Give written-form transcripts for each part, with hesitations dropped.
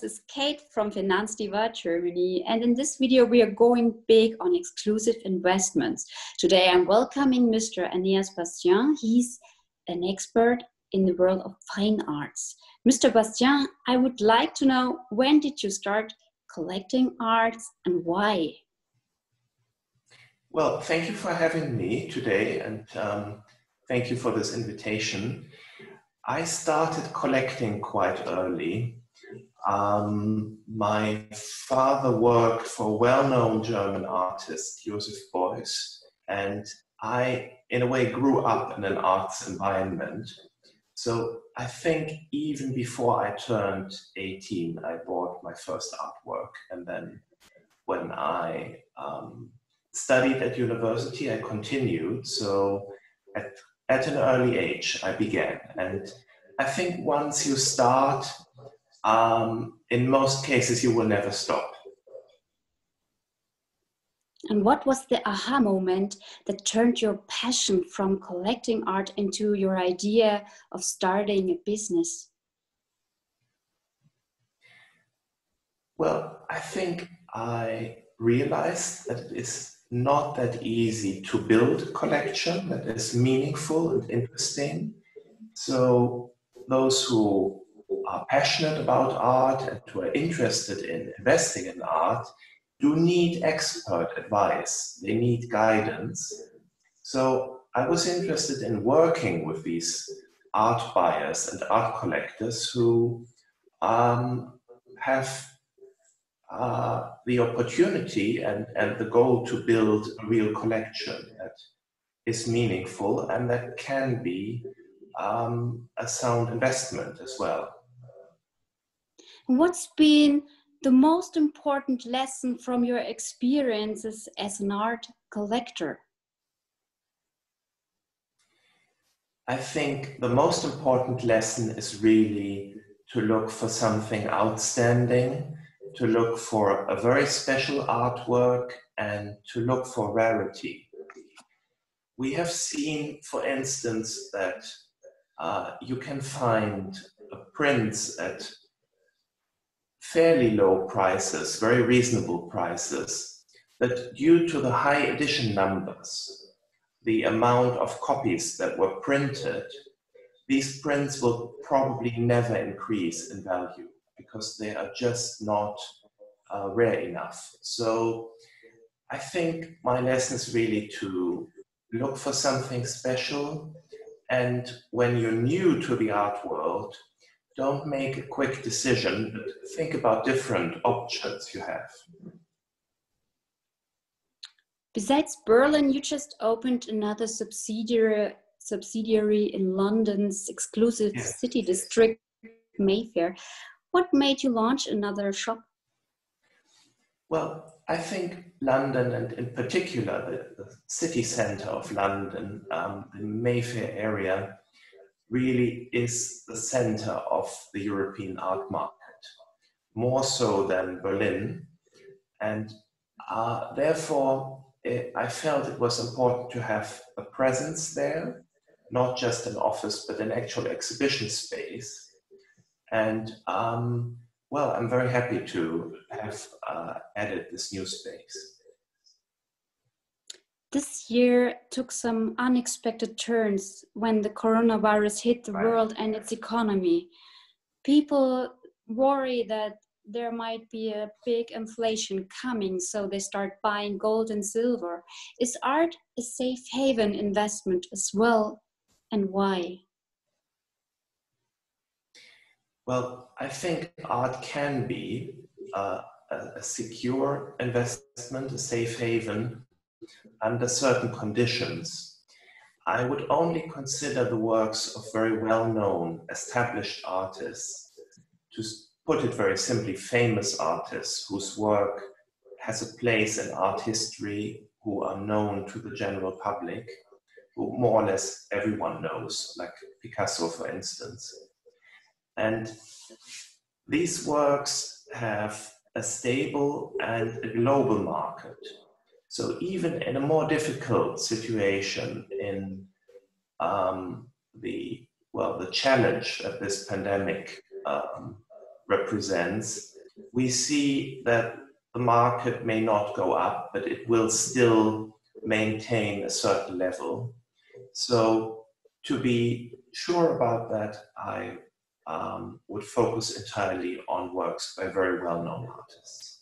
This is Kate from Finanzdiva, Germany, and in this video we are going big on exclusive investments. Today I'm welcoming Mr. Aeneas Bastian. He's an expert in the world of fine arts. Mr. Bastian, I would like to know, when did you start collecting arts and why? Well, thank you for having me today, and thank you for this invitation. I started collecting quite early. My father worked for a well-known German artist, Joseph Beuys, and I, in a way, grew up in an arts environment. So I think even before I turned 18, I bought my first artwork. And then when I studied at university, I continued. So at an early age, I began. And I think once you start, in most cases, you will never stop. And what was the aha moment that turned your passion from collecting art into your idea of starting a business? Well, I think I realized that it is not that easy to build a collection that is meaningful and interesting. So those who are passionate about art and who are interested in investing in art do need expert advice. They need guidance. So I was interested in working with these art buyers and art collectors who have the opportunity and the goal to build a real collection that is meaningful and that can be a sound investment as well. What's been the most important lesson from your experiences as an art collector? I think the most important lesson is really to look for something outstanding, to look for a very special artwork, and to look for rarity. We have seen, for instance, that you can find prints at fairly low prices, very reasonable prices, but due to the high edition numbers, the amount of copies that were printed, these prints will probably never increase in value because they are just not rare enough. So I think my lesson is really to look for something special, and when you're new to the art world, don't make a quick decision, but think about different options you have. Besides Berlin, you just opened another subsidiary in London's exclusive city district, Mayfair. What made you launch another shop? Well, I think London, and in particular the city centre of London, the Mayfair area, really is the center of the European art market, more so than Berlin. And therefore, I felt it was important to have a presence there, not just an office, but an actual exhibition space. And well, I'm very happy to have added this new space. This year took some unexpected turns when the coronavirus hit the world and its economy. People worry that there might be a big inflation coming, so they start buying gold and silver. Is art a safe haven investment as well, and why? Well, I think art can be a secure investment, a safe haven, under certain conditions. I would only consider the works of very well-known, established artists, to put it very simply, famous artists whose work has a place in art history, who are known to the general public, who more or less everyone knows, like Picasso, for instance. And these works have a stable and a global market. So even in a more difficult situation in the challenge that this pandemic represents, we see that the market may not go up, but it will still maintain a certain level. So to be sure about that, I would focus entirely on works by very well-known artists.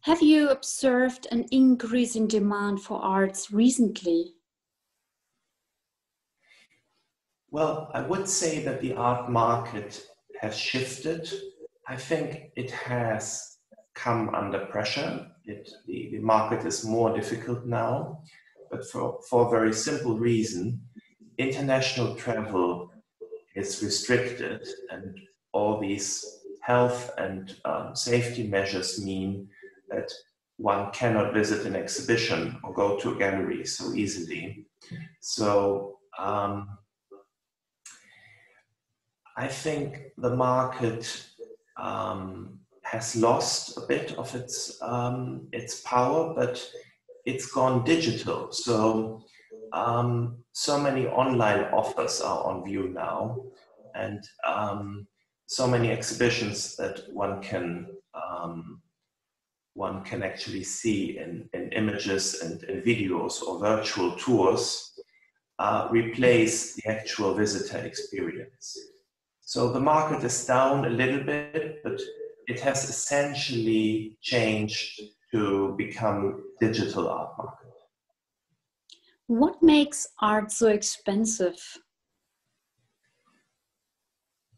Have you observed an increase in demand for arts recently? Well, I would say that the art market has shifted. I think it has come under pressure. The market is more difficult now, but for a very simple reason. International travel is restricted, and all these health and safety measures mean that one cannot visit an exhibition or go to a gallery so easily. So I think the market has lost a bit of its power, but it's gone digital. So so many online offers are on view now, and so many exhibitions that one can actually see in images and in videos or virtual tours replace the actual visitor experience. So the market is down a little bit, but it has essentially changed to become digital art market. What makes art so expensive?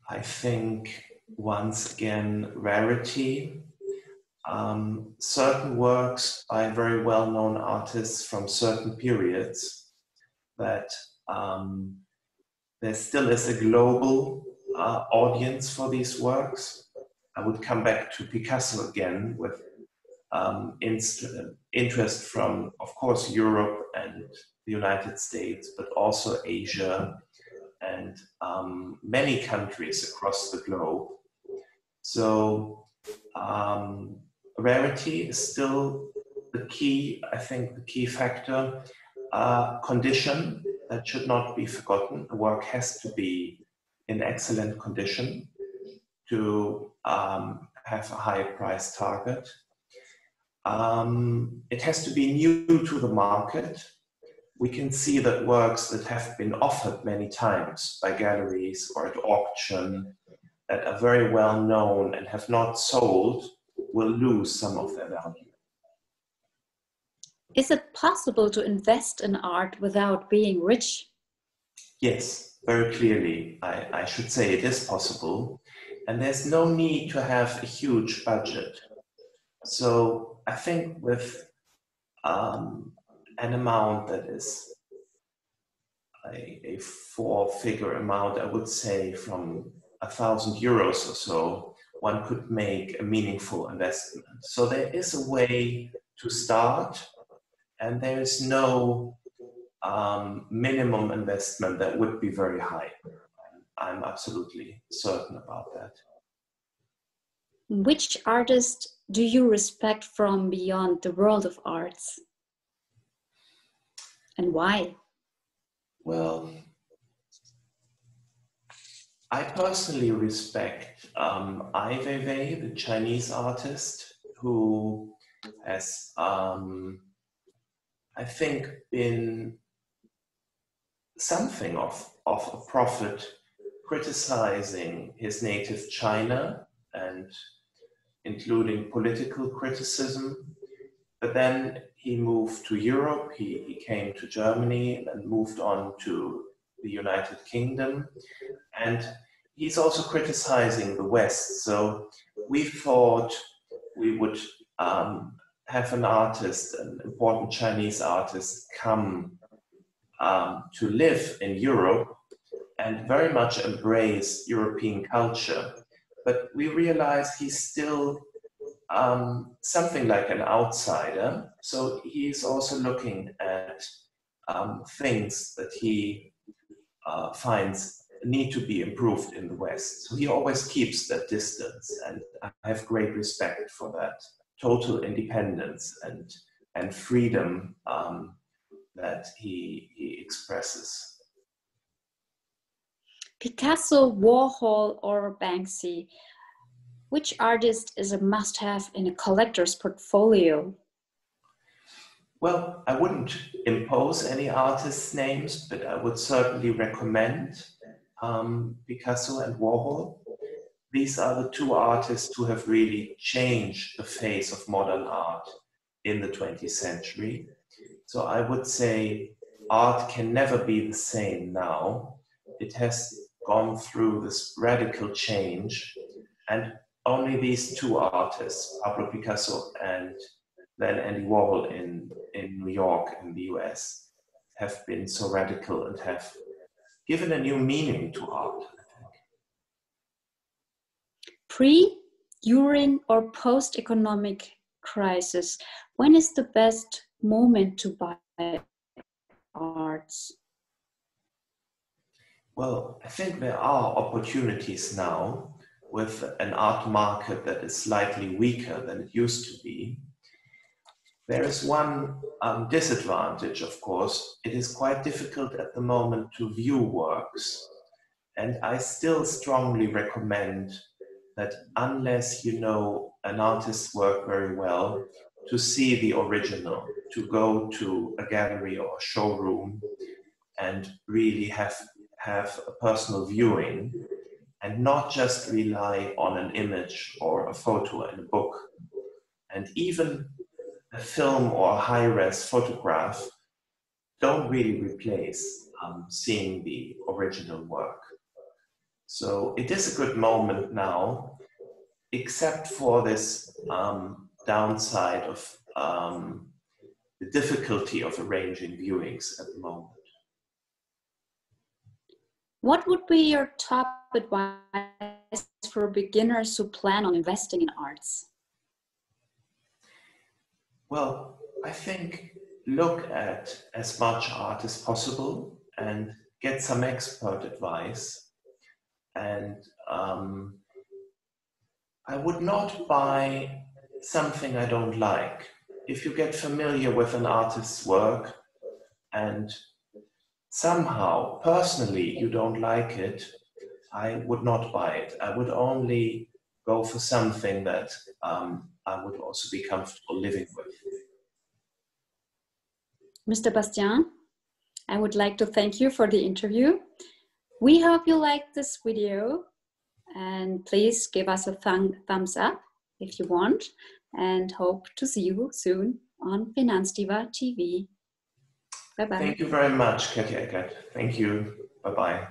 I think, once again, rarity. Certain works by very well-known artists from certain periods, that there still is a global audience for these works. I would come back to Picasso again with interest from, of course, Europe and the United States, but also Asia and many countries across the globe. So rarity is still the key, I think, the key factor. Condition, that should not be forgotten. The work has to be in excellent condition to have a high price target. It has to be new to the market. We can see that works that have been offered many times by galleries or at auction, that are very well known and have not sold, will lose some of their value. Is it possible to invest in art without being rich? Yes, very clearly. I should say it is possible. And there's no need to have a huge budget. So I think with an amount that is a four-figure amount, I would say from 1,000 euros or so, one could make a meaningful investment. So there is a way to start, and there is no minimum investment that would be very high. I'm absolutely certain about that. Which artist do you respect from beyond the world of arts? And why? Well, I personally respect Ai Weiwei, the Chinese artist, who has, I think, been something of a prophet, criticizing his native China and including political criticism. But then he moved to Europe, he came to Germany and moved on to the United Kingdom. And he's also criticizing the West. So we thought we would have an artist, an important Chinese artist, come to live in Europe and very much embrace European culture. But we realized he's still something like an outsider. So he's also looking at things that he finds need to be improved in the West. So he always keeps that distance, and I have great respect for that total independence and freedom that he expresses. Picasso, Warhol, or Banksy? Which artist is a must-have in a collector's portfolio? Well, I wouldn't impose any artists' names, but I would certainly recommend Picasso and Warhol. These are the two artists who have really changed the face of modern art in the 20th century. So I would say art can never be the same now. It has gone through this radical change, and only these two artists, Pablo Picasso and then Andy Warhol in New York in the US, have been so radical and have given a new meaning to art, I think. Pre, during, or post-economic crisis, when is the best moment to buy arts? Well, I think there are opportunities now with an art market that is slightly weaker than it used to be. There is one disadvantage, of course. It is quite difficult at the moment to view works. And I still strongly recommend that unless you know an artist's work very well, to see the original, to go to a gallery or a showroom and really have a personal viewing and not just rely on an image or a photo in a book. And even a film or a high-res photograph don't really replace seeing the original work. So it is a good moment now, except for this downside of the difficulty of arranging viewings at the moment. What would be your top advice for beginners who plan on investing in arts? Well, I think look at as much art as possible and get some expert advice. And I would not buy something I don't like. If you get familiar with an artist's work and somehow, personally, you don't like it, I would not buy it. I would only go for something that I would also be comfortable living with. Mr. Bastian, I would like to thank you for the interview. We hope you liked this video, and please give us a thumbs up if you want, and hope to see you soon on Finanzdiva TV. Bye-bye. Thank you very much, Katja Eckert. Thank you. Bye-bye.